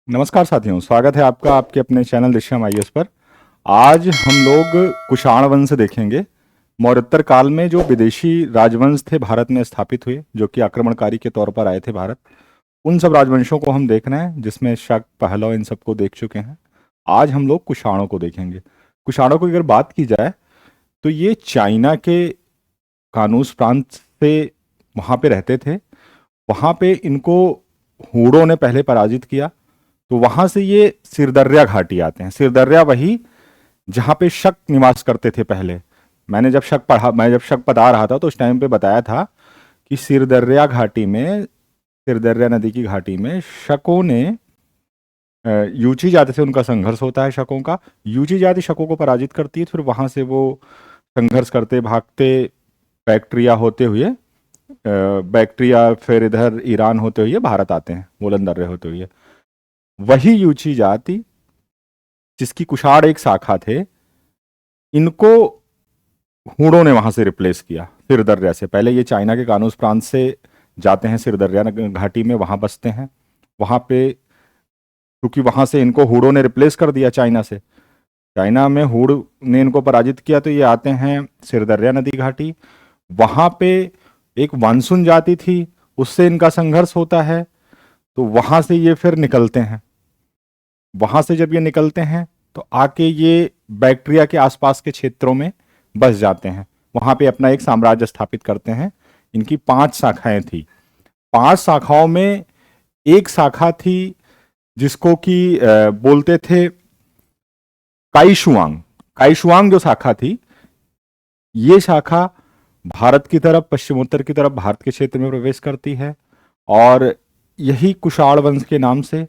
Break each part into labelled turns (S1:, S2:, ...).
S1: नमस्कार साथियों, स्वागत है आपका आपके अपने चैनल दृश्यम आईएएस पर। आज हम लोग कुषाण वंश देखेंगे। मौर्योत्तर काल में जो विदेशी राजवंश थे भारत में स्थापित हुए, जो कि आक्रमणकारी के तौर पर आए थे भारत, उन सब राजवंशों को हम देख रहे हैं, जिसमें शक, पहलव इन सबको देख चुके हैं। आज हम लोग कुषाणों को देखेंगे। कुषाणों की अगर बात की जाए तो ये चाइना के कानूस प्रांत से वहाँ पे रहते थे। वहाँ पे इनको हूणों ने पहले पराजित किया, तो वहां से ये सिरदर्या घाटी आते हैं। सिरदर्या वही जहां पे शक निवास करते थे पहले। मैं जब शक पढ़ा रहा था तो उस टाइम पे बताया था कि सिरदर्या घाटी में, सिरदर्या नदी की घाटी में शकों ने, यूची जाति से उनका संघर्ष होता है। शकों का, यूची जाति शकों को पराजित करती है, फिर वहां से वो संघर्ष करते भागते बैक्ट्रिया होते हुए, बैक्ट्रिया फिर इधर ईरान होते हुए भारत आते हैं, वोलन दर्रे होते हुए। वही यूची जाति जिसकी कुषाण एक शाखा थे, इनको हूणों ने वहां से रिप्लेस किया। सिरदर्या से पहले ये चाइना के कानूस प्रांत से जाते हैं, सिरदर्या घाटी में वहां बसते हैं। वहां पे क्योंकि वहां से इनको हूणों ने रिप्लेस कर दिया चाइना से, चाइना में हूण ने इनको पराजित किया, तो ये आते हैं सिरदर्या नदी घाटी। वहां पे एक वानसुन जाति थी, उससे इनका संघर्ष होता है, तो वहां से ये फिर निकलते हैं। वहां से जब ये निकलते हैं तो आके ये बैक्ट्रिया के आसपास के क्षेत्रों में बस जाते हैं। वहां पे अपना एक साम्राज्य स्थापित करते हैं। इनकी 5 शाखाएं थी। 5 शाखाओं में एक शाखा थी जिसको कि बोलते थे काईशुआंग। काईशुआंग जो शाखा थी, ये शाखा भारत की तरफ, पश्चिमोत्तर की तरफ भारत के क्षेत्र में प्रवेश करती है। और यही कुषाण वंश के नाम से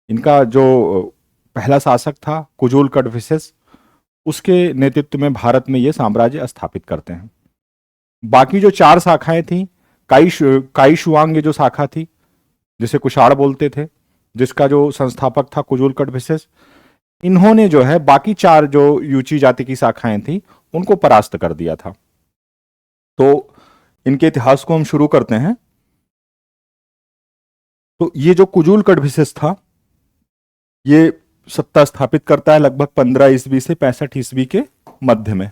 S1: इनका जो पहला शासक था कुजुल कड़फिसेस, उसके नेतृत्व में भारत में ये साम्राज्य स्थापित करते हैं। बाकी जो 4 शाखाएं थी, काईशुआंग जो शाखा थी जिसे कुषाण बोलते थे, जिसका जो संस्थापक था कुजुल कड़फिसेस, इन्होंने जो है बाकी 4 जो यूची जाति की शाखाएं थी उनको परास्त कर दिया था। तो इनके इतिहास को हम शुरू करते हैं। तो ये जो कुजुल कड़फिसेस था, ये सत्ता स्थापित करता है लगभग 15 ईस्वी से 65 ईस्वी के मध्य में।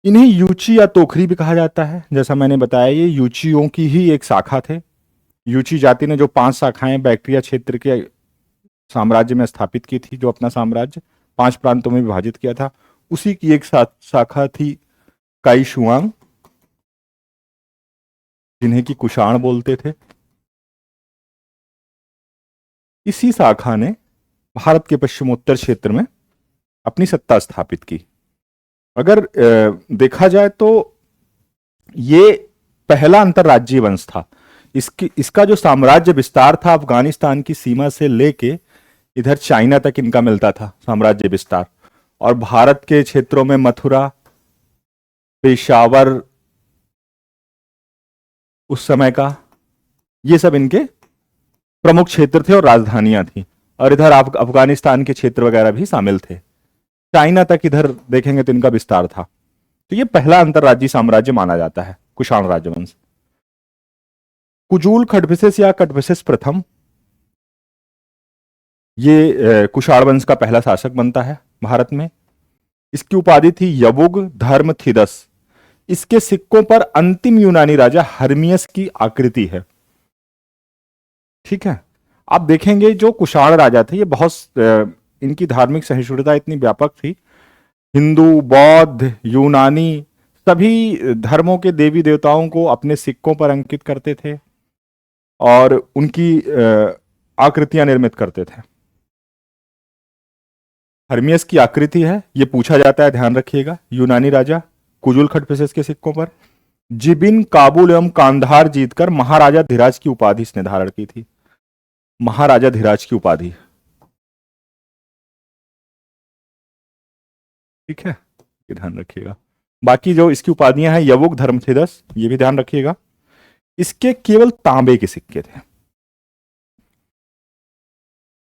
S1: इन्हें यूची या तोखरी भी कहा जाता है। जैसा मैंने बताया, ये यूचियों की ही एक शाखा थे। यूची जाति ने जो 5 शाखाएं बैक्ट्रिया क्षेत्र के साम्राज्य में स्थापित की थी, जो अपना साम्राज्य 5 प्रांतों में विभाजित किया था, उसी की एक शाखा थी काईशुआंग, जिन्हें की कुषाण बोलते थे। इसी शाखा ने भारत के पश्चिमोत्तर क्षेत्र में अपनी सत्ता स्थापित की। अगर देखा जाए तो ये पहला अंतरराज्यीय वंश था। इसका जो साम्राज्य विस्तार था, अफगानिस्तान की सीमा से लेके इधर चाइना तक इनका मिलता था साम्राज्य विस्तार। और भारत के क्षेत्रों में मथुरा, पेशावर उस समय का, ये सब इनके प्रमुख क्षेत्र थे और राजधानियां थी। और इधर अफगानिस्तान के क्षेत्र वगैरह भी शामिल थे। चाइना तक इधर देखेंगे तो इनका विस्तार था। तो ये पहला अंतरराज्यीय साम्राज्य माना जाता है कुषाण राजवंश। कुजुल कड़फिसेस या कड़फिसेस प्रथम, ये कुषाण वंश का पहला शासक बनता है भारत में। इसकी उपाधि थी यवुग धर्मथिदस। इसके सिक्कों पर अंतिम यूनानी राजा हर्मियस की आकृति है। ठीक है, आप देखेंगे जो कुषाण राजा थे, ये बहुत इनकी धार्मिक सहिष्णुता इतनी व्यापक थी। हिंदू, बौद्ध, यूनानी सभी धर्मों के देवी देवताओं को अपने सिक्कों पर अंकित करते थे और उनकी आकृतियां निर्मित करते थे। हर्मियस की आकृति है, ये पूछा जाता है, ध्यान रखिएगा। यूनानी राजा कुजुल कड़फिसेस के सिक्कों पर जिबिन, काबुल एवं कांधार जीतकर महाराजा धीराज की उपाधि इसने धारण की थी। महाराजा धीराज की उपाधि, ठीक है, ये ध्यान रखिएगा। बाकी जो इसकी उपाधियां हैं, यवुग धर्मथिदस, ये भी ध्यान रखिएगा। इसके केवल तांबे के सिक्के थे।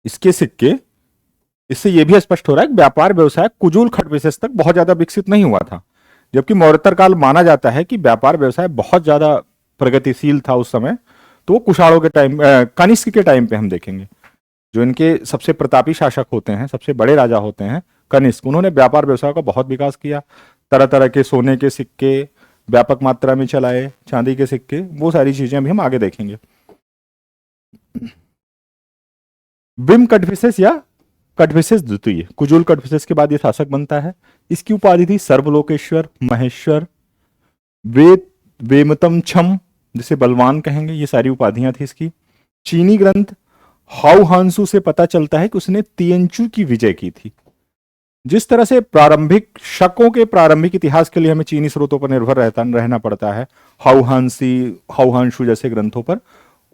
S1: इसके सिक्के, इससे यह भी स्पष्ट हो रहा है कि व्यापार व्यवसाय कुजुल कड़फिसेस तक बहुत ज्यादा विकसित नहीं हुआ था। जबकि मौर्योत्तर काल माना जाता है कि व्यापार व्यवसाय बहुत ज्यादा प्रगतिशील था उस समय, तो वो कुषाणों के टाइम, कनिष्क के टाइम पे हम देखेंगे। जो इनके सबसे प्रतापी शासक होते हैं, सबसे बड़े राजा होते हैं कनिष्क, उन्होंने व्यापार व्यवसाय का बहुत विकास किया। तरह तरह के सोने के सिक्के व्यापक मात्रा में चलाए, चांदी के सिक्के, वो सारी चीजें भी हम आगे देखेंगे। विम कटफिसेस या कटफिसेस द्वितीय, कुजुल कटफिसेस के बाद ये शासक बनता है। इसकी उपाधि थी सर्वलोकेश्वर, महेश्वर, वेद वेमतम छम, जिसे बलवान कहेंगे, ये सारी उपाधियां थी इसकी। चीनी ग्रंथ हाउ हांसू से पता चलता है कि उसने तियंचू की विजय की थी। जिस तरह से प्रारंभिक शकों के प्रारंभिक इतिहास के लिए हमें चीनी स्रोतों पर निर्भर रहना पड़ता है, हाउहांशु जैसे ग्रंथों पर,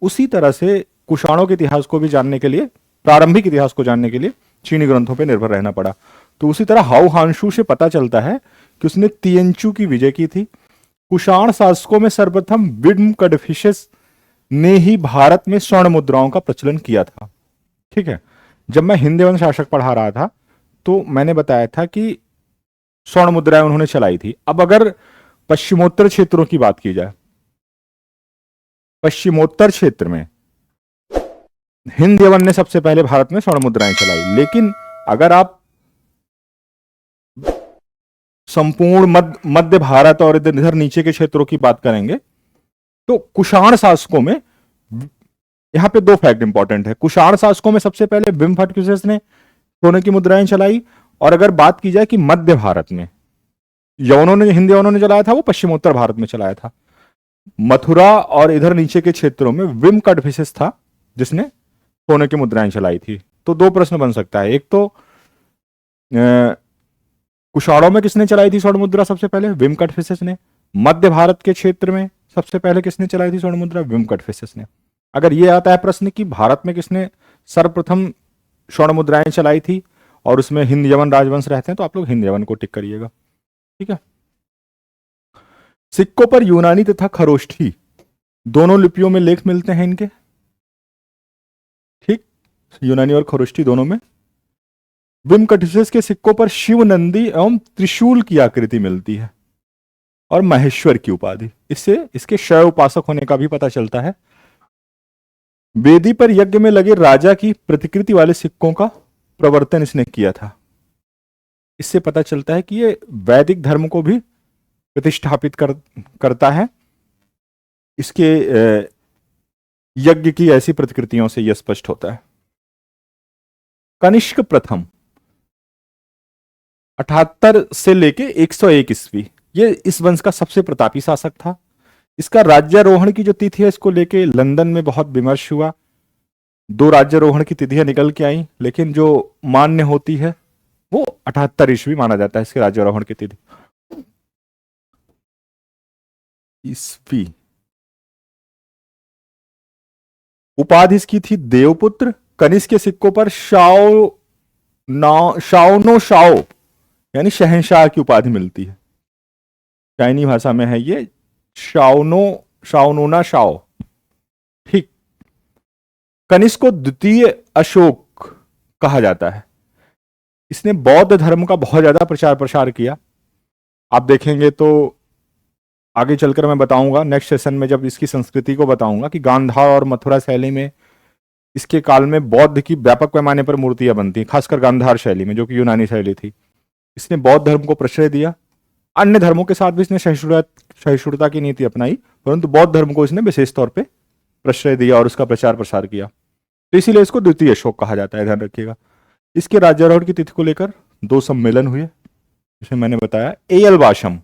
S1: उसी तरह से कुषाणों के इतिहास को भी जानने के लिए, प्रारंभिक इतिहास को जानने के लिए चीनी ग्रंथों पर निर्भर रहना पड़ा। तो उसी तरह हाउहांशु से पता चलता है कि उसने तियंचू की विजय की थी। कुषाण शासकों में सर्वप्रथम विम कड़फिसेस ने ही भारत में स्वर्ण मुद्राओं का प्रचलन किया था। ठीक है, जब मैं हिंदू शासक पढ़ा रहा था तो मैंने बताया था कि स्वर्ण मुद्राएं उन्होंने चलाई थी। अब अगर पश्चिमोत्तर क्षेत्रों की बात की जाए, पश्चिमोत्तर क्षेत्र में हिंद यवन ने सबसे पहले भारत में स्वर्ण मुद्राएं चलाई। लेकिन अगर आप संपूर्ण मध्य भारत और इधर नीचे के क्षेत्रों की बात करेंगे तो कुषाण शासकों में, यहां पे दो फैक्ट इंपॉर्टेंट है। कुषाण शासकों में सबसे पहले विम कटफिसेस ने सोने की मुद्राएं चलाई, और अगर बात की जाए कि मध्य भारत में हिंद यवनों ने चलाया था, वो पश्चिमोत्तर भारत में चलाया था। मथुरा और इधर नीचे के क्षेत्रों में विम कटफिसेस था जिसने सोने की मुद्राएं चलाई थी। तो दो प्रश्न बन सकता है, एक तो कुषाणों में किसने चलाई थी स्वर्ण मुद्रा सबसे पहले? विम कटफिसेस ने। मध्य भारत के क्षेत्र में सबसे पहले किसने चलाई थी स्वर्ण मुद्रा? विम कटफिसेस ने। अगर ये आता है प्रश्न कि भारत में किसने सर्वप्रथम स्वर्ण मुद्राएं चलाई थी और उसमें हिंद यवन राजवंश रहते हैं, तो आप लोग हिंद यवन को टिक करिएगा। ठीक है। सिक्कों पर यूनानी तथा खरोष्ठी दोनों लिपियों में लेख मिलते हैं इनके। ठीक, यूनानी और खरोष्ठी दोनों में। विम कटफिसेस के सिक्कों पर शिव, नंदी एवं त्रिशूल की आकृति मिलती है और महेश्वर की उपाधि। इससे इसके शैव उपासक होने का भी पता चलता है। वेदी पर यज्ञ में लगे राजा की प्रतिकृति वाले सिक्कों का प्रवर्तन इसने किया था। इससे पता चलता है कि ये वैदिक धर्म को भी प्रतिष्ठापित करता है। इसके यज्ञ की ऐसी प्रतिकृतियों से यह स्पष्ट होता है। कनिष्क प्रथम 78 से लेके 101 ईस्वी, ये इस वंश का सबसे प्रतापी शासक था। इसका राज्यारोहण की जो तिथि है, इसको लेके लंदन में बहुत विमर्श हुआ। दो राज्यारोहण की तिथियां निकल के आई, लेकिन जो मान्य होती है वो 78 ईस्वी माना जाता है इसके राज्यारोहण की तिथि। ईस्वी। उपाधि इसकी थी देवपुत्र। कनिष्क के सिक्कों पर शाओनो शाओ यानी शहंशाह की उपाधि मिलती है। चाइनी भाषा में है ये शाओनोना शाओ। ठीक। कनिष्क को द्वितीय अशोक कहा जाता है। इसने बौद्ध धर्म का बहुत ज्यादा प्रचार प्रसार किया। आप देखेंगे तो आगे चलकर मैं बताऊंगा नेक्स्ट सेशन में, जब इसकी संस्कृति को बताऊंगा, कि गांधार और मथुरा शैली में इसके काल में बौद्ध की व्यापक पैमाने पर मूर्तियां बनती, खासकर गांधार शैली में, जो कि यूनानी शैली थी। इसने बौद्ध धर्म को प्रश्रय दिया। अन्य धर्मों के साथ भी इसने सहिष्णुता की नीति अपनाई, परंतु बौद्ध धर्म को इसने विशेष तौर पर प्रश्रय दिया और उसका प्रचार प्रसार किया। तो इसीलिए इसको द्वितीय अशोक कहा जाता है, ध्यान रखिएगा। इसके राज्यारोहण की तिथि को लेकर दो सम्मेलन हुए, जिसे मैंने बताया। एयल वाशम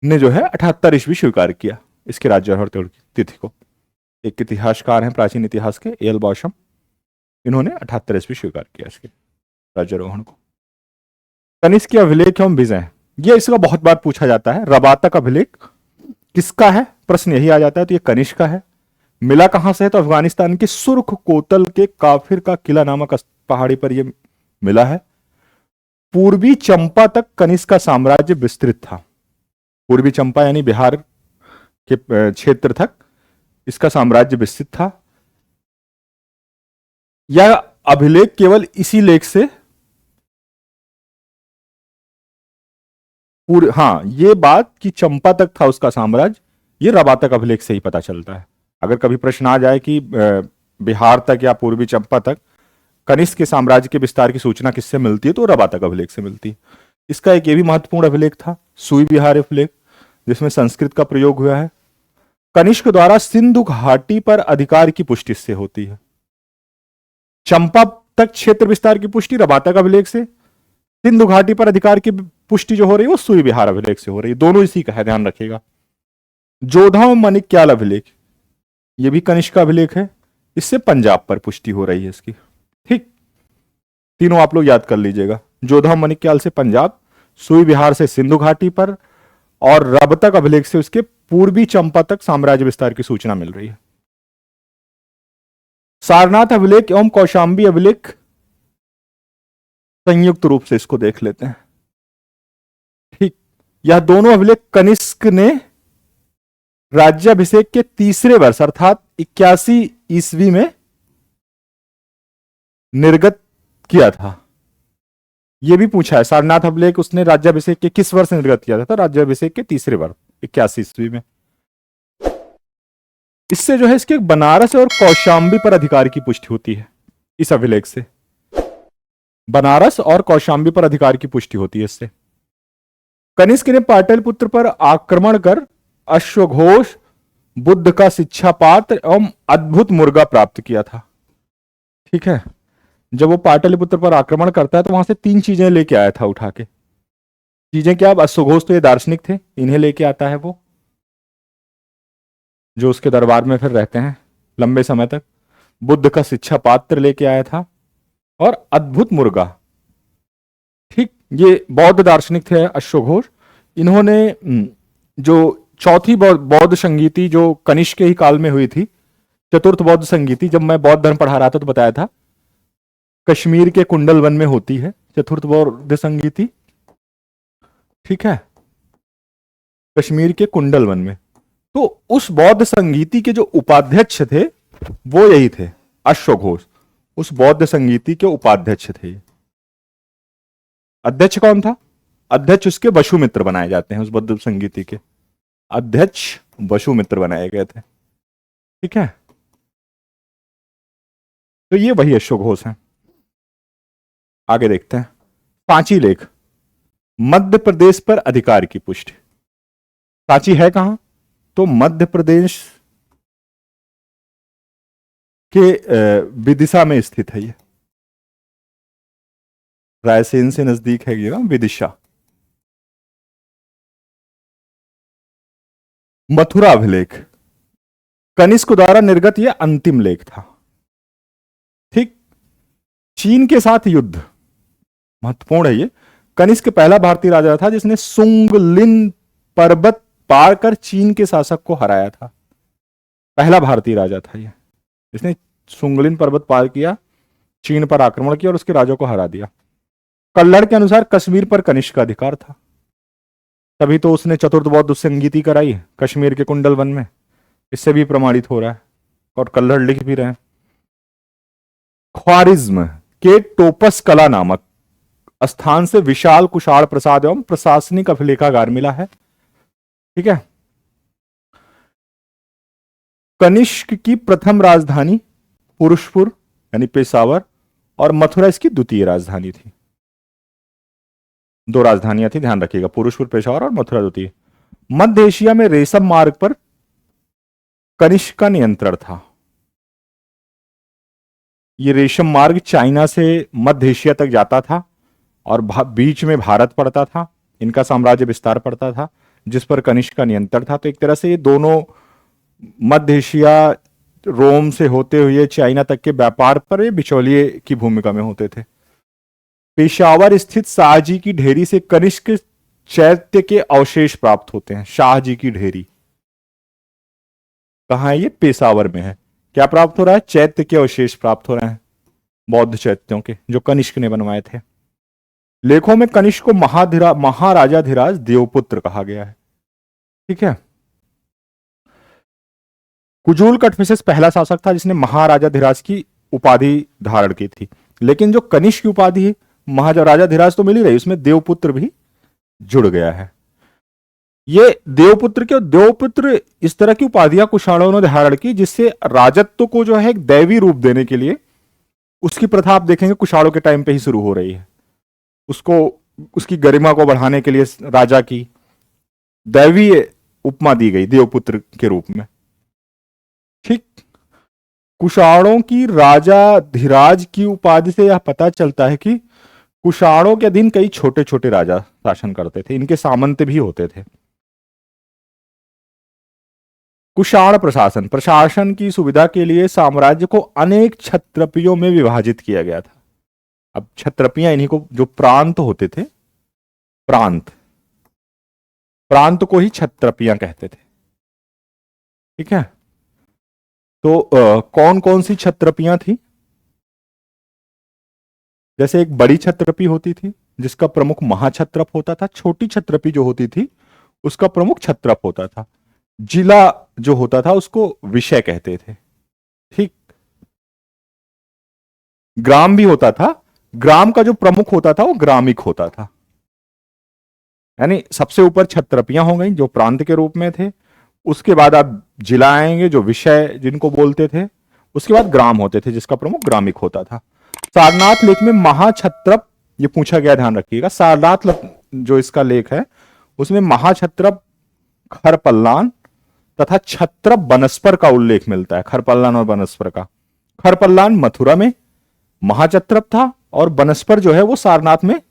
S1: ने जो है 78 ईस्वी स्वीकार किया इसके राज्यारोहण की तिथि को। एक इतिहासकार हैं प्राचीन इतिहास के, एयल वाशम, इन्होंने 78 ईस्वी स्वीकार किया इसके राज्यारोहण को। कनिष्क के अभिलेख एवं विजय, ये इसका बहुत बार पूछा जाता है। रबातक अभिलेख किसका है, प्रश्न यही आ जाता है। तो ये कनिष्क का है। मिला कहां से है? तो अफगानिस्तान के सुर्ख कोतल के काफिर का किला नामक पहाड़ी पर यह मिला है। पूर्वी चंपा तक कनिष्क का साम्राज्य विस्तृत था। पूर्वी चंपा यानी बिहार के क्षेत्र तक इसका साम्राज्य विस्तृत था। यह अभिलेख केवल इसी लेख से हाँ, ये बात कि चंपा तक था उसका साम्राज्य, ये रबातक अभिलेख से ही पता चलता है। अगर कभी प्रश्न आ जाए कि बिहार तक या पूर्वी चंपा तक कनिष्क के साम्राज्य के विस्तार की सूचना किससे मिलती है, तो रबातक अभिलेख से मिलती है। इसका एक ये भी महत्वपूर्ण अभिलेख था, सुई विहार अभिलेख, जिसमें संस्कृत का प्रयोग हुआ है। कनिष्क द्वारा सिंधु घाटी पर अधिकार की पुष्टि इससे होती है। चंपा तक क्षेत्र विस्तार की पुष्टि रबातक अभिलेख से, सिंधु घाटी पर अधिकार की पुष्टि जो हो रही है वो सुई विहार अभिलेख से हो रही है। दोनों इसी का है, ध्यान रखिएगा। जोधा मणिक्याल अभिलेख, ये भी कनिष्क का अभिलेख है, इससे पंजाब पर पुष्टि हो रही है इसकी। ठीक, तीनों आप लोग याद कर लीजिएगा। जोधा मणिक्याल से पंजाब, सुई विहार से सिंधु घाटी पर, और रबातक अभिलेख से उसके पूर्वी चंपा तक साम्राज्य विस्तार की सूचना मिल रही है। सारनाथ अभिलेख एवं कौशांबी अभिलेख संयुक्त रूप से इसको देख लेते हैं। ठीक, यह दोनों अभिलेख कनिष्क ने राज्याभिषेक के तीसरे वर्ष अर्थात 81 ईस्वी में निर्गत किया था। यह भी पूछा है, सारनाथ अभिलेख उसने राज्याभिषेक के किस वर्ष निर्गत किया था? राज्याभिषेक के तीसरे वर्ष 81 ईस्वी में। इससे जो है इसके बनारस और कौशांबी पर अधिकार की पुष्टि होती है। इस अभिलेख से बनारस और कौशांबी पर अधिकार की पुष्टि होती है इससे। कनिष्क ने पाटलिपुत्र पर आक्रमण कर अश्वघोष, बुद्ध का शिक्षा पात्र एवं अद्भुत मुर्गा प्राप्त किया था। ठीक है, जब वो पाटलिपुत्र पर आक्रमण करता है तो वहां से 3 चीजें लेके आया था उठा के। चीजें क्या? अश्वघोष तो ये दार्शनिक थे, इन्हें लेके आता है वो, जो उसके दरबार में फिर रहते हैं लंबे समय तक। बुद्ध का शिक्षा पात्र लेके आया था, और अद्भुत मुर्गा। ठीक, ये बौद्ध दार्शनिक थे अश्वघोष। इन्होंने जो चौथी बौद्ध संगीति जो कनिष्क के ही काल में हुई थी, चतुर्थ बौद्ध संगीति, जब मैं बौद्ध धर्म पढ़ा रहा था तो बताया था कश्मीर के कुंडल वन में होती है चतुर्थ बौद्ध संगीति। ठीक है, कश्मीर के कुंडल वन में। तो उस बौद्ध संगीति के जो उपाध्यक्ष थे वो यही थे, अश्वघोष। उस बौद्ध संगीति के उपाध्यक्ष थे। अध्यक्ष कौन था? अध्यक्ष उसके वसुमित्र बनाए जाते हैं। उस बौद्ध संगीति के अध्यक्ष वसुमित्र बनाए गए थे। ठीक है, तो ये वही अश्वघोष हैं। आगे देखते हैं। सांची लेख, मध्य प्रदेश पर अधिकार की पुष्टि। सांची है कहां? तो मध्य प्रदेश के विदिशा में स्थित है। ये रायसेन से नजदीक है ये विदिशा। मथुरा अभिलेख, कनिष्क द्वारा निर्गत यह अंतिम लेख था। ठीक, चीन के साथ युद्ध महत्वपूर्ण है। ये कनिष्क पहला भारतीय राजा था जिसने सुंगलिन पर्वत पार कर चीन के शासक को हराया था। पहला भारतीय राजा था ये, जिसने सुंगलिन पर्वत पार किया, चीन पर आक्रमण किया और उसके राजा को हरा दिया। कल्लड़ के अनुसार कश्मीर पर कनिष्क का अधिकार था, तभी तो उसने चतुर्थ बौद्ध संगीति कराई कश्मीर के कुंडल वन में। इससे भी प्रमाणित हो रहा है, और कल्लड़ लिख भी रहे हैं। ख्वारिज्म के टोपस कला नामक स्थान से विशाल कुशाण प्रसाद एवं प्रशासनिक अभिलेखागार मिला है। ठीक है, कनिष्क की प्रथम राजधानी पुरुषपुर यानी पेशावर, और मथुरा इसकी द्वितीय राजधानी थी। 2 राजधानियां थी, ध्यान रखिएगा, पुरुषपुर पेशावर और मथुरा द्वितीय। मध्य एशिया में रेशम मार्ग पर कनिष्क का नियंत्रण था। ये रेशम मार्ग चाइना से मध्य एशिया तक जाता था और बीच में भारत पड़ता था। इनका साम्राज्य विस्तार पड़ता था जिस पर कनिष्क का नियंत्रण था। तो एक तरह से ये दोनों मध्य एशिया, रोम से होते हुए चाइना तक के व्यापार पर ये बिचौलिए की भूमिका में होते थे। पेशावर स्थित शाहजी की ढेरी से कनिष्क चैत्य के अवशेष प्राप्त होते हैं। शाहजी की ढेरी कहां है? ये पेशावर में है। क्या प्राप्त हो रहा है? चैत्य के अवशेष प्राप्त हो रहे हैं, बौद्ध चैत्यों के, जो कनिष्क ने बनवाए थे। लेखों में कनिष्क को महाराजाधिराज देवपुत्र कहा गया है। ठीक है, कुजूल कटफिसेस पहला शासक था जिसने महाराजाधिराज की उपाधि धारण की थी। लेकिन जो कनिष्क की उपाधि है, महाराजाधिराज तो मिल ही रही, उसमें देवपुत्र भी जुड़ गया है। ये देवपुत्र इस तरह की उपाधियां कुषाणों ने धारण की जिससे राजत्व को जो है एक दैवी रूप देने के लिए उसकी प्रथा आप देखेंगे कुषाणों के टाइम पे ही शुरू हो रही है। उसको उसकी गरिमा को बढ़ाने के लिए राजा की दैवी उपमा दी गई देवपुत्र के रूप में। ठीक। कुषाणों की राजा धीराज की उपाधि से यह पता चलता है कि कुषाणों के अधीन कई छोटे छोटे राजा शासन करते थे, इनके सामंत भी होते थे। कुषाण प्रशासन प्रशासन की सुविधा के लिए साम्राज्य को अनेक क्षत्रपियों में विभाजित किया गया था। अब क्षत्रपियां इन्हीं को, जो प्रांत होते थे, प्रांत प्रांत को ही क्षत्रपियां कहते थे। ठीक है। तो कौन कौन सी क्षत्रपियां थी? जैसे एक बड़ी क्षत्रपी होती थी जिसका प्रमुख महाक्षत्रप होता था। छोटी क्षत्रपी जो होती थी उसका प्रमुख क्षत्रप होता था। जिला जो होता था उसको विषय कहते थे। ठीक। ग्राम भी होता था। ग्राम का जो प्रमुख होता था वो ग्रामिक होता था। यानी सबसे ऊपर क्षत्रपियां हो गई जो प्रांत के रूप में थे। उसके बाद आप जिला आएंगे जो विषय जिनको बोलते थे। उसके बाद ग्राम होते थे जिसका प्रमुख ग्रामिक होता था। सारनाथ लेख में महाक्षत्रप ये पूछा गया, ध्यान रखिएगा। सारनाथ जो इसका लेख है उसमें महाक्षत्रप खरपल्लान तथा क्षत्रप बनस्पर का उल्लेख मिलता है। खरपल्लान और बनस्पर का। खरपल्लान मथुरा में महाक्षत्रप था और बनस्पर जो है वो सारनाथ में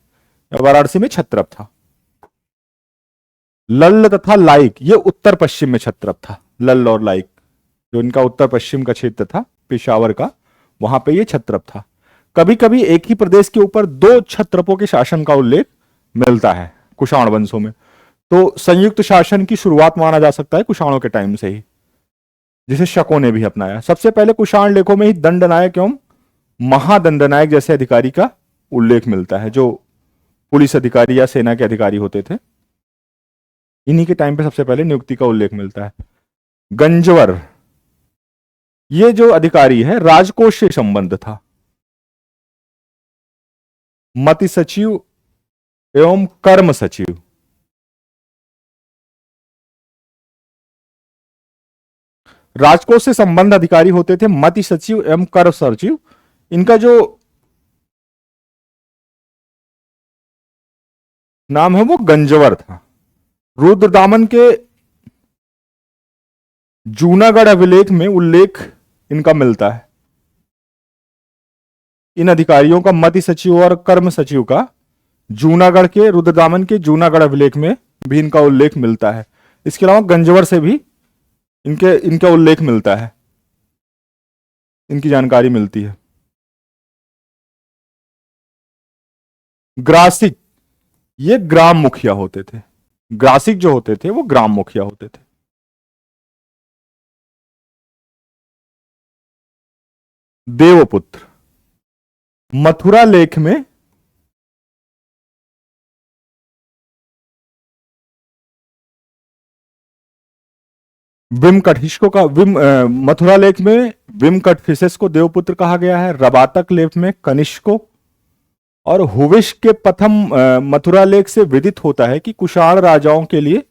S1: वाराणसी में क्षत्रप था। लल्ल तथा लाइक ये उत्तर पश्चिम में क्षत्रप था। लल्ल और लाइक जो इनका उत्तर पश्चिम का क्षेत्र था पेशावर का, वहां पे ये क्षत्रप था। कभी कभी एक ही प्रदेश के ऊपर दो क्षत्रपों के शासन का उल्लेख मिलता है कुषाण वंशों में। तो संयुक्त शासन की शुरुआत माना जा सकता है कुषाणों के टाइम से ही, जिसे शकों ने भी अपनाया। सबसे पहले कुषाण लेखों में ही दंडनायक एवं महादंडनायक जैसे अधिकारी का उल्लेख मिलता है, जो पुलिस अधिकारी या सेना के अधिकारी होते थे। इन्हीं के टाइम पे सबसे पहले नियुक्ति का उल्लेख मिलता है। गंजवर ये जो अधिकारी है राजकोष से संबंध था। मति सचिव एवं कर्म सचिव राजकोष से संबंध अधिकारी होते थे। मति सचिव एवं कर सचिव इनका जो नाम है वो गंजवर था। रुद्रदामन के जूनागढ़ अभिलेख में उल्लेख इनका मिलता है। इन अधिकारियों का मति सचिव और कर्म सचिव का जूनागढ़ के रुद्रदामन के जूनागढ़ अभिलेख में भी इनका उल्लेख मिलता है। इसके अलावा गंजवर से भी इनका उल्लेख मिलता है, इनकी जानकारी मिलती है। ग्रासिक ये ग्राम मुखिया होते थे। ग्रासिक जो होते थे वो ग्राम मुखिया होते थे। देवपुत्र मथुरा लेख में विमकटिस्को का मथुरा लेख में विमकटफिसेस को देवपुत्र कहा गया है। रबातक लेख में कनिष्को और हुविश के प्रथम मथुरा लेख से विदित होता है कि कुषाण राजाओं के लिए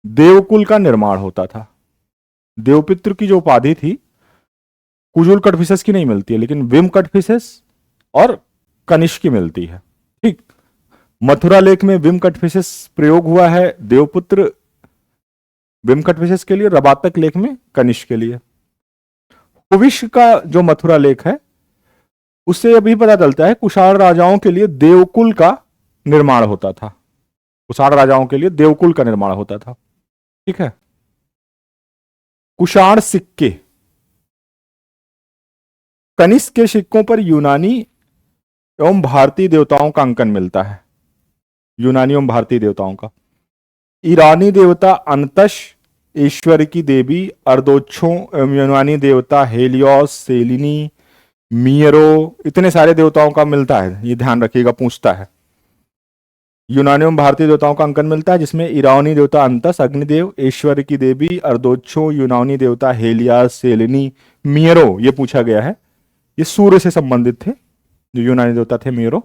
S1: देवकुल का निर्माण होता था। देवपुत्र की जो उपाधि थी कुजुल कटफिसेस की नहीं मिलती है, लेकिन विम कटफिसेस और कनिष्क की मिलती है। ठीक। मथुरा लेख में विम कटफिसेस प्रयोग हुआ है देवपुत्र विम कटफिसेस के लिए, रबातक लेख में कनिष्क के लिए। हुविश का जो मथुरा लेख है उससे अभी पता चलता है कुषाण राजाओं के लिए देवकुल का निर्माण होता था। कुषाण राजाओं के लिए देवकुल का निर्माण होता था। ठीक है। कुषाण सिक्के कनिष्क के सिक्कों पर यूनानी एवं भारतीय देवताओं का अंकन मिलता है। यूनानी एवं भारतीय देवताओं का। ईरानी देवता अंतश, ईश्वर की देवी अर्दोक्षो एवं यूनानी देवता हेलियोस, सेलिनी, मियरो, इतने सारे देवताओं का मिलता है। ये ध्यान रखिएगा, पूछता है। यूनानी एवं भारतीय देवताओं का अंकन मिलता है जिसमें ईरानी देवता अंतस, अग्निदेव, ईश्वर की देवी अर्दोक्षो, यूनानी देवता हेलियास, सेलिनी, मियरो ये पूछा गया है। ये सूर्य से संबंधित थे। जो यूनानी देवता थे मेरो,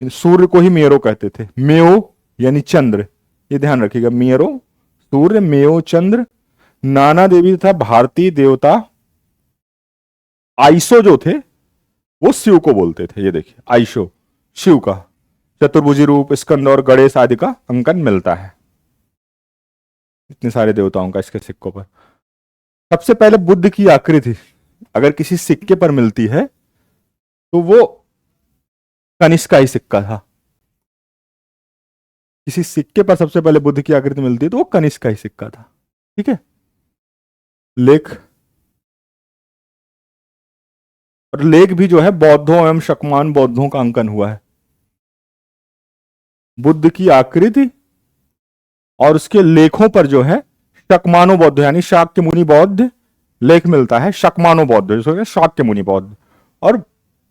S1: सूर्य को ही मेरो कहते थे। मेओ यानी चंद्र, ये ध्यान रखिएगा। मेरो सूर्य, मेयो चंद्र, नाना देवी तथा भारतीय देवता आइसो जो थे वो शिव को बोलते थे। ये देखिए आइसो शिव का चतुर्भुजी रूप, स्कंद और गणेश आदि का अंकन मिलता है इतने सारे देवताओं का इसके सिक्कों पर। सबसे पहले बुद्ध की आकृति अगर किसी सिक्के पर मिलती है तो वो कनिष्क का ही सिक्का था। किसी सिक्के पर सबसे पहले बुद्ध की आकृति मिलती है तो वो कनिष्क का ही सिक्का था। ठीक है। लेख, और लेख भी जो है बौद्धों एवं शकमान बौद्धों का अंकन हुआ है। बुद्ध की आकृति और उसके लेखों पर जो है शकमानो बौद्ध यानी शाक्य मुनि बौद्ध लेख मिलता है। शकमानो बौद्ध जिसको शाक्य मुनि बौद्ध, और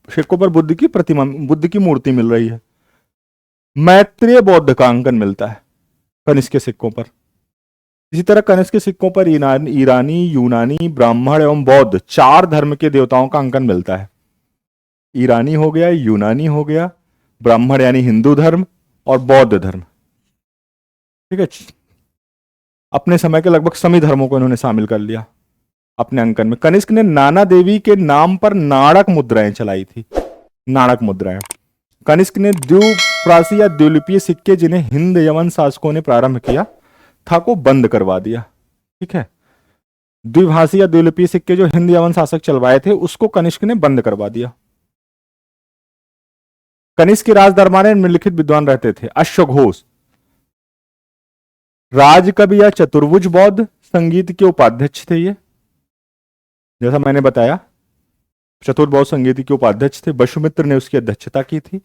S1: सिक्कों पर बुद्ध की प्रतिमा, बुद्ध की मूर्ति मिल रही है। मैत्रेय बौद्ध का अंकन मिलता है कनिष्क के सिक्कों पर। इसी तरह कनिष्क के सिक्कों पर ईरानी, यूनानी, ब्राह्मण एवं बौद्ध 4 धर्म के देवताओं का अंकन मिलता है। ईरानी हो गया, यूनानी हो गया, ब्राह्मण यानी हिंदू धर्म, और बौद्ध धर्म। ठीक है। अपने समय के लगभग सभी धर्मों को इन्होंने शामिल कर लिया अपने अंकन में। कनिष्क ने नाना देवी के नाम पर नाणक मुद्राएं चलाई थी। नाणक मुद्राएं। कनिष्क ने द्विप्रासी या द्विलिपीय सिक्के जिन्हें हिंद यमन शासकों ने प्रारंभ किया था को बंद करवा दिया। ठीक है। द्विभाषी या द्विलिपीय सिक्के जो हिंद यमन शासक चलवाए थे उसको कनिष्क ने बंद करवा दिया। कनिष्क के राज दरबार में निम्नलिखित विद्वान रहते थे। अश्वघोष राजकवि या चतुर्भुज बौद्ध संगीत के उपाध्यक्ष थे। ये जैसा मैंने बताया चतुर्बौद्ध संगीत के उपाध्यक्ष थे। वसुमित्र ने उसकी अध्यक्षता की थी,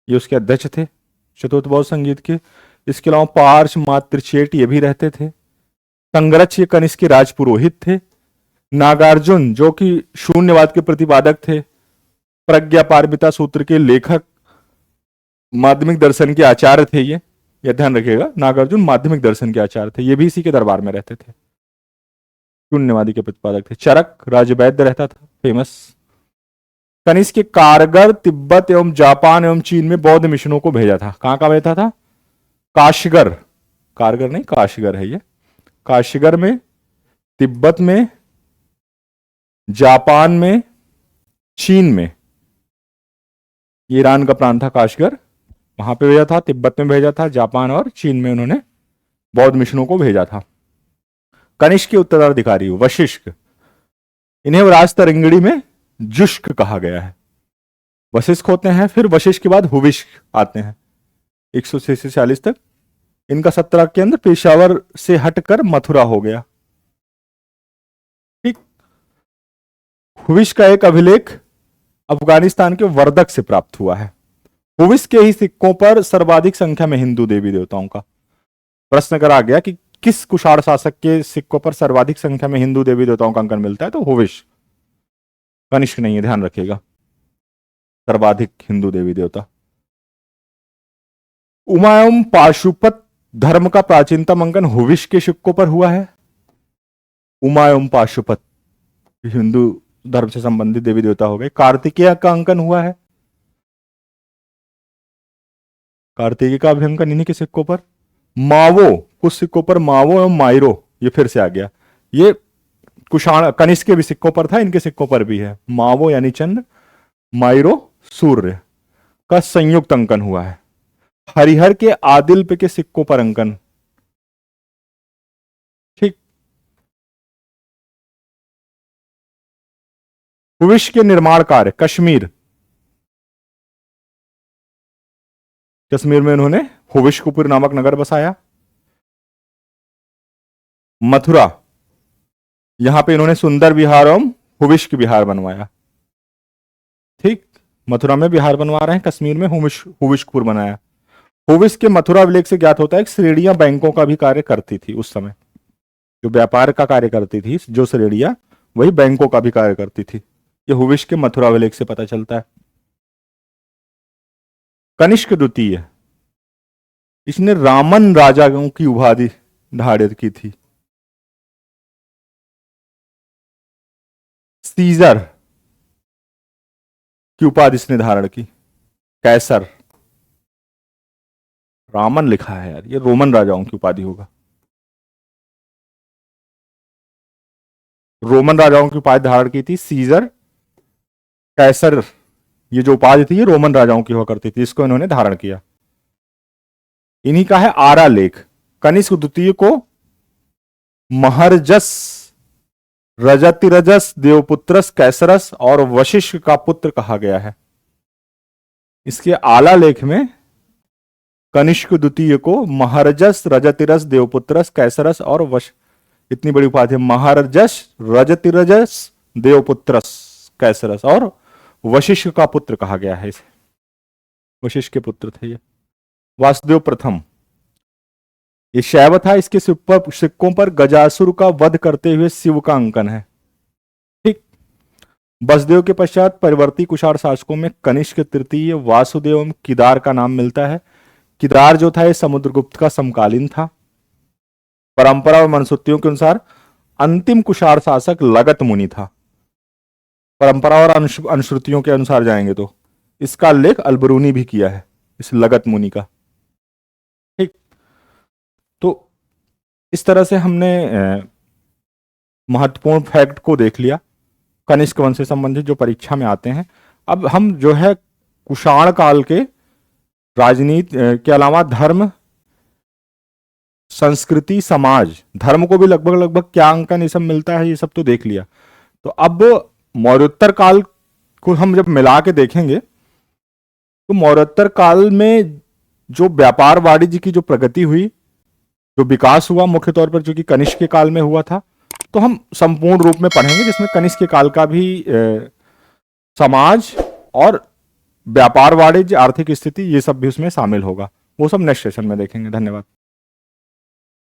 S1: ये उसके अध्यक्ष थे चतुर्बौद्ध संगीत के। इसके अलावा पार्श, मातृचेट ये भी रहते थे। संगरक्ष ये कनिष्क के राजपुरोहित थे। नागार्जुन जो कि शून्यवाद के प्रतिपादक थे। प्रज्ञा पारमिता सूत्र के लेखक, माध्यमिक दर्शन के आचार्य थे। ये ध्यान रखिएगा, नागार्जुन माध्यमिक दर्शन के आचार्य थे। ये भी इसी के दरबार में रहते थे, शून्यवादी के प्रतिपादक थे। चरक राजवैद्य रहता था, फेमस। कनिष्क के कारगर, तिब्बत एवं जापान एवं चीन में बौद्ध मिशनों को भेजा था। कहां कहां भेजा था? काशगर, कारगर नहीं काशगर है ये। काशगर में, तिब्बत में, जापान में, चीन में। ये ईरान का प्रांत था काशगर, वहां पे भेजा था। तिब्बत में भेजा था, जापान और चीन में उन्होंने बौद्ध मिशनों को भेजा था। कनिष्क के उत्तराधिकारी वशिष्ठ, इन्हें राजतरंगिणी में जुष्क कहा गया है। वशिष्ठ होते हैं, फिर वशिष्ठ के बाद हुविष्क आते हैं 146 से 40 तक। इनका 17 के अंदर पेशावर से हटकर मथुरा हो गया। ठीक। हुविष्क का एक अभिलेख अफगानिस्तान के वर्दक से प्राप्त हुआ है। हुविष्क के ही सिक्कों पर सर्वाधिक संख्या में हिंदू देवी देवताओं का प्रश्न करा गया कि किस कुषाण शासक के सिक्कों पर सर्वाधिक संख्या में हिंदू देवी देवताओं का अंकन मिलता है, तो हुविष्क, कनिष्क नहीं है, ध्यान रखिएगा। सर्वाधिक हिंदू देवी देवता। उमा एवं पाशुपत धर्म का प्राचीनतम अंकन हुविष्क के सिक्कों पर हुआ है। उमा एवं पाशुपत हिंदू धर्म से संबंधित देवी देवता हो गए। कार्तिकेय का अंकन हुआ है, कार्तिकेय का भी अंकन इन्हीं के सिक्कों पर। मावो, कुछ सिक्कों पर मावो एवं माइरो, ये फिर से आ गया। ये कुषाण कनिष्क के भी सिक्कों पर था, इनके सिक्कों पर भी है। मावो यानी चंद्र, माइरो सूर्य का संयुक्त अंकन हुआ है। हरिहर के आदिल्प के सिक्कों पर अंकन। ठीक। हुविष्क के निर्माण कार्य कश्मीर, कश्मीर में उन्होंने हुविष्कपुर नामक नगर बसाया। मथुरा, यहां पे इन्होंने सुंदर विहार एवं हुविष्क विहार बनवाया। ठीक। मथुरा में विहार बनवा रहे हैं, कश्मीर में हुविष्कपुर बनाया। हुविष्क के मथुरा अभिलेख से ज्ञात होता है कि श्रेणियां बैंकों का भी कार्य करती थी उस समय। जो व्यापार का कार्य करती थी जो श्रेणियां, वही बैंकों का भी कार्य करती थी। ये हुविष्क के मथुरा अभिलेख से पता चलता है। कनिष्क द्वितीय, इसने रामन राजाओं की उपाधि धारित की थी। सीजर की उपाधि इसने धारण की। कैसर, रामन लिखा है यार, ये रोमन राजाओं की उपाधि होगा। रोमन राजाओं की उपाधि धारण की थी सीजर, कैसर। ये जो उपाधि थी ये रोमन राजाओं की हुआ करती थी, इसको इन्होंने धारण किया। इन्हीं का है आरा लेख। कनिष्क द्वितीय को महरजस, रजतिरजस, देवपुत्रस, कैसरस और वशिष्ठ का पुत्र कहा गया है। इसके आला लेख में कनिष्क द्वितीय को महरजस, रजतिरस, देवपुत्रस, कैसरस और इतनी बड़ी उपाधि, महारजस, रजतिरजस, देवपुत्रस, कैसरस और वशिष्ठ का पुत्र कहा गया है इसे। वशिष्ठ के पुत्र थे ये। वासुदेव प्रथम, ये शैव था। इसके सिक्कों पर गजासुर का वध करते हुए शिव का अंकन है। ठीक। वसुदेव के पश्चात परिवर्ती कुषाण शासकों में कनिष्क तृतीय, वासुदेव एवं किदार का नाम मिलता है। किदार जो था ये समुद्रगुप्त का समकालीन था। परंपरा और मनुस्मृतियों के अनुसार अंतिम कुषाण शासक लगत मुनि था। परंपरा और अनुश्रुतियों के अनुसार जाएंगे तो इसका उल्लेख अलबरूनी भी किया है, इस लगत मुनि का। ठीक। तो इस तरह से हमने महत्वपूर्ण फैक्ट को देख लिया कनिष्क वंश से संबंधित जो परीक्षा में आते हैं। अब हम जो है कुषाण काल के राजनीति के अलावा धर्म, संस्कृति, समाज, धर्म को भी लगभग क्या अंकन ये सब मिलता है, ये सब तो देख लिया। तो अब मौर्योत्तर काल को हम जब मिला के देखेंगे तो मौर्योत्तर काल में जो व्यापार वाणिज्य की जो प्रगति हुई, जो विकास हुआ, मुख्य तौर पर जो कि कनिष्क के काल में हुआ था, तो हम संपूर्ण रूप में पढ़ेंगे, जिसमें कनिष्क के काल का भी समाज और व्यापार वाणिज्य, आर्थिक स्थिति, ये सब भी उसमें शामिल होगा। वो सब नेक्स्ट सेशन में देखेंगे। धन्यवाद।